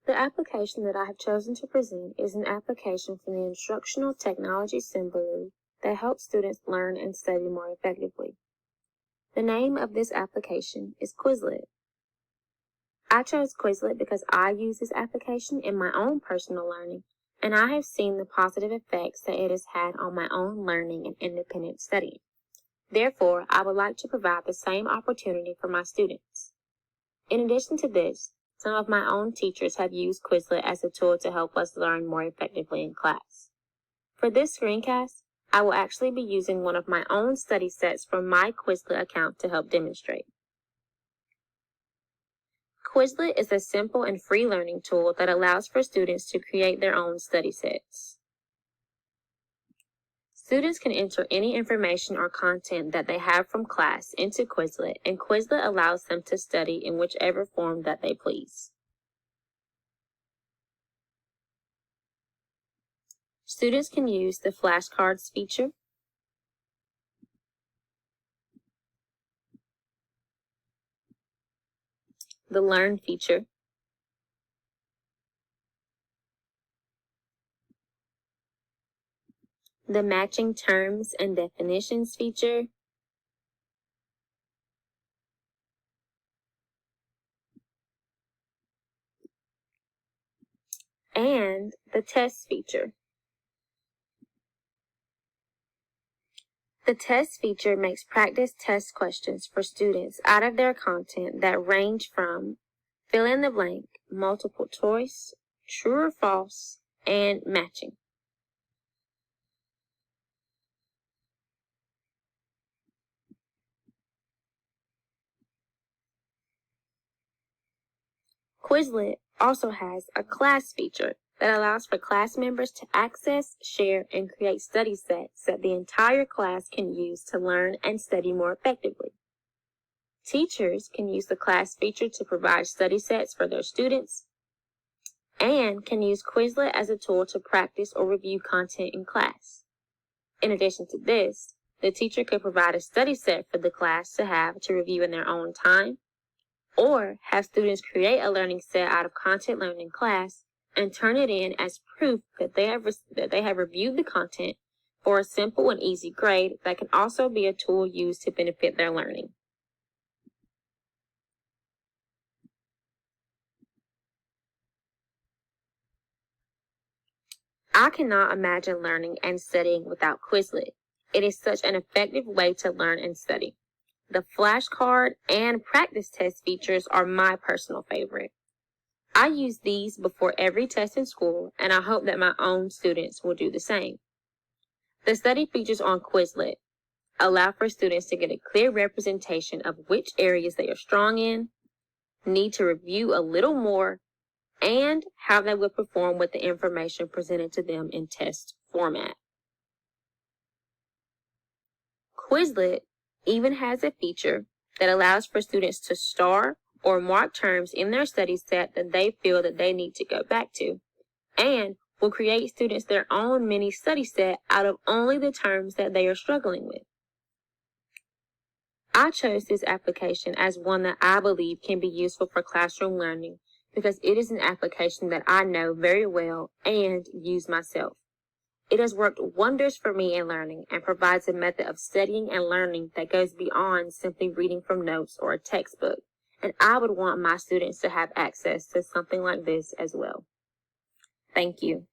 The application that I have chosen to present is an application from the Instructional Technology Assembly that helps students learn and study more effectively. The name of this application is Quizlet. I chose Quizlet because I use this application in my own personal learning, and I have seen the positive effects that it has had on my own learning and independent studying. Therefore, I would like to provide the same opportunity for my students. In addition to this, some of my own teachers have used Quizlet as a tool to help us learn more effectively in class. For this screencast, I will actually be using one of my own study sets from my Quizlet account to help demonstrate. Quizlet is a simple and free learning tool that allows for students to create their own study sets. Students can enter any information or content that they have from class into Quizlet, and Quizlet allows them to study in whichever form that they please. Students can use the flashcards feature, the Learn feature, the Matching Terms and Definitions feature, and the Test feature. The Test feature makes practice test questions for students out of their content that range from fill in the blank, multiple choice, true or false, and matching. Quizlet also has a class feature that allows for class members to access, share, and create study sets that the entire class can use to learn and study more effectively. Teachers can use the class feature to provide study sets for their students and can use Quizlet as a tool to practice or review content in class. In addition to this, the teacher could provide a study set for the class to have to review in their own time, or have students create a learning set out of content learned in class and turn it in as proof that they have reviewed the content for a simple and easy grade that can also be a tool used to benefit their learning. I cannot imagine learning and studying without Quizlet. It is such an effective way to learn and study. The flashcard and practice test features are my personal favorite. I use these before every test in school, and I hope that my own students will do the same. The study features on Quizlet allow for students to get a clear representation of which areas they are strong in, need to review a little more, and how they would perform with the information presented to them in test format. Quizlet even has a feature that allows for students to star or mark terms in their study set that they feel that they need to go back to, and will create students their own mini study set out of only the terms that they are struggling with. I chose this application as one that I believe can be useful for classroom learning because it is an application that I know very well and use myself. It has worked wonders for me in learning and provides a method of studying and learning that goes beyond simply reading from notes or a textbook, and I would want my students to have access to something like this as well. Thank you.